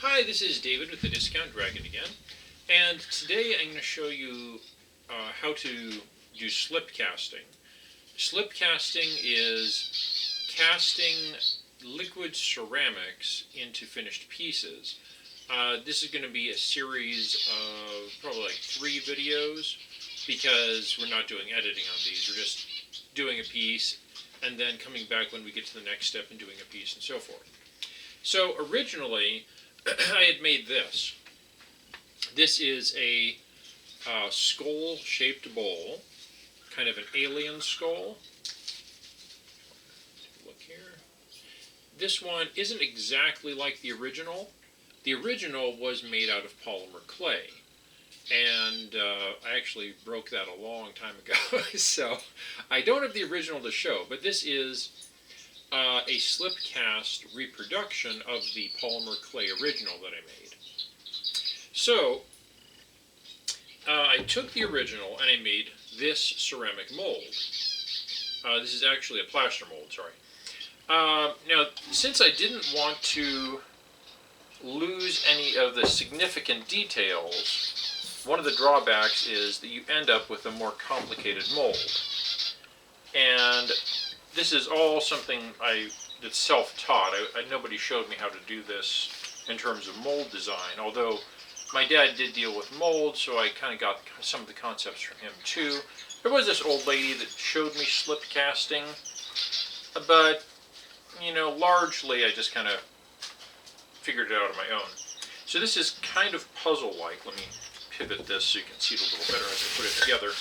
Hi, this is David with the Discount Dragon again, and today I'm going to show you how to do slip casting. Slip casting is casting liquid ceramics into finished pieces. This is going to be a series of probably like 3 videos because we're not doing editing on these. We're just doing a piece and then coming back when we get to the next step and doing a piece and so forth. So originally, I had made this. This is a skull-shaped bowl, kind of an alien skull. Look here. This one isn't exactly like the original. The original was made out of polymer clay, and I actually broke that a long time ago, so I don't have the original to show, but this is a slip cast reproduction of the polymer clay original that I made. So I took the original and I made this ceramic mold. This is actually a plaster mold, sorry. Now, since I didn't want to lose any of the significant details, one of the drawbacks is that you end up with a more complicated mold. And this is all something that's self-taught. Nobody showed me how to do this in terms of mold design, although my dad did deal with mold, so I kind of got some of the concepts from him too. There was this old lady that showed me slip casting, but, you know, largely I just kind of figured it out on my own. So this is kind of puzzle-like. Let me pivot this so you can see it a little better as I put it together.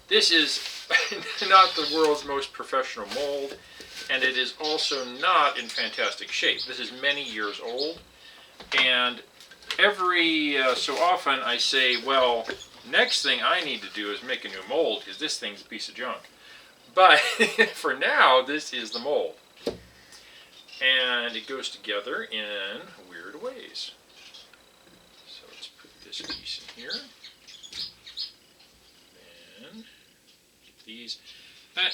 This is not the world's most professional mold, and it is also not in fantastic shape. This is many years old, and every so often I say, well, next thing I need to do is make a new mold because this thing's a piece of junk. But for now, this is the mold. And it goes together in weird ways. So let's put this piece in here. And get these.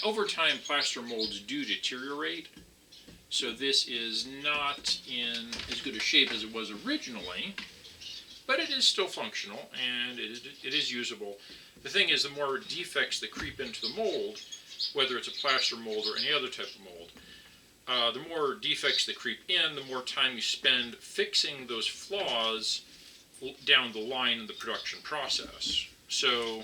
Over time, plaster molds do deteriorate. So this is not in as good a shape as it was originally, but it is still functional and it is usable. The thing is, the more defects that creep into the mold, whether it's a plaster mold or any other type of mold, the more defects that creep in, the more time you spend fixing those flaws down the line in the production process. So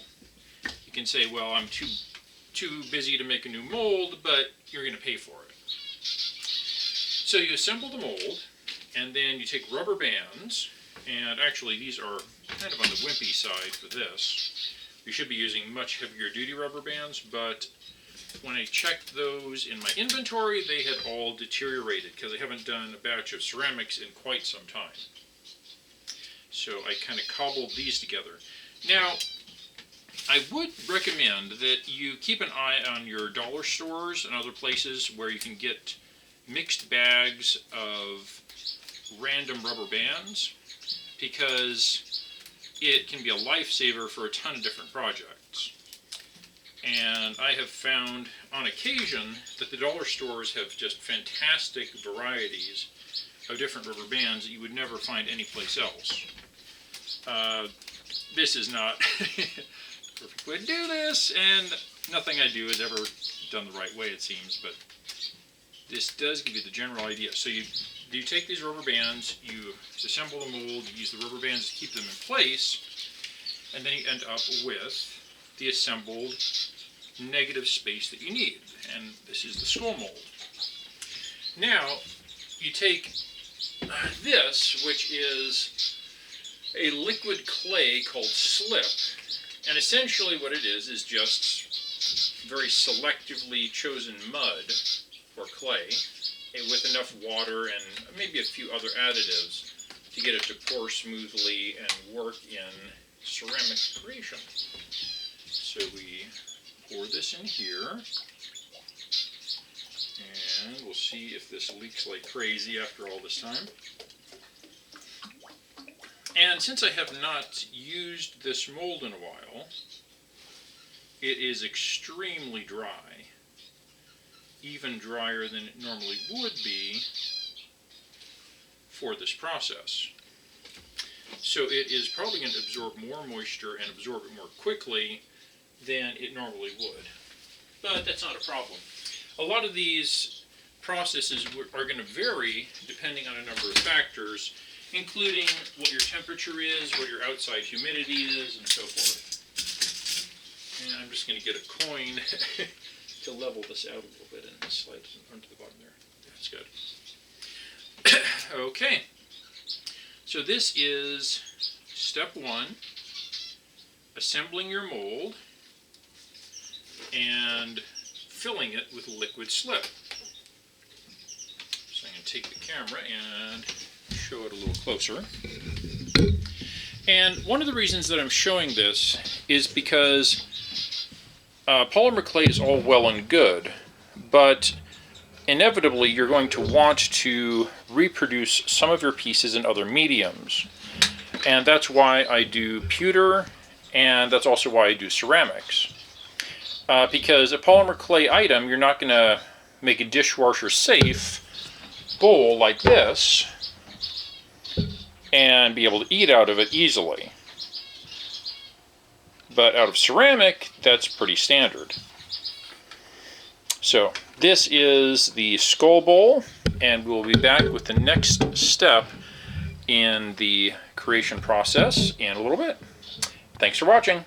you can say, well, I'm too busy to make a new mold, but you're going to pay for it. So you assemble the mold, and then you take rubber bands, and actually these are kind of on the wimpy side for this. You should be using much heavier duty rubber bands, but when I checked those in my inventory, they had all deteriorated because I haven't done a batch of ceramics in quite some time. So I kind of cobbled these together. Now, I would recommend that you keep an eye on your dollar stores and other places where you can get mixed bags of random rubber bands, because it can be a lifesaver for a ton of different projects. And I have found on occasion that the dollar stores have just fantastic varieties of different rubber bands that you would never find anyplace else. This is not the perfect way to do this, and nothing I do is ever done the right way, it seems, but this does give you the general idea. So you take these rubber bands, you assemble the mold, you use the rubber bands to keep them in place, and then you end up with the assembled negative space that you need. And this is the skull mold. Now, you take this, which is a liquid clay called slip, and essentially what it is just very selectively chosen mud or clay with enough water and maybe a few other additives to get it to pour smoothly and work in ceramic creation. So we pour this in here, and we'll see if this leaks like crazy after all this time. And since I have not used this mold in a while, it is extremely dry, even drier than it normally would be for this process. So it is probably going to absorb more moisture and absorb it more quickly than it normally would. But that's not a problem. A lot of these processes are going to vary depending on a number of factors, including what your temperature is, what your outside humidity is, and so forth. And I'm just going to get a coin to level this out a little bit and slide it onto the bottom there. That's good. Okay. So this is step one, assembling your mold and filling it with liquid slip. So I'm going to take the camera and show it a little closer. And one of the reasons that I'm showing this is because polymer clay is all well and good, but inevitably you're going to want to reproduce some of your pieces in other mediums. And that's why I do pewter, and that's also why I do ceramics. Because a polymer clay item, you're not going to make a dishwasher safe bowl like this and be able to eat out of it easily. But out of ceramic, that's pretty standard. So this is the skull bowl, and we'll be back with the next step in the creation process in a little bit. Thanks for watching.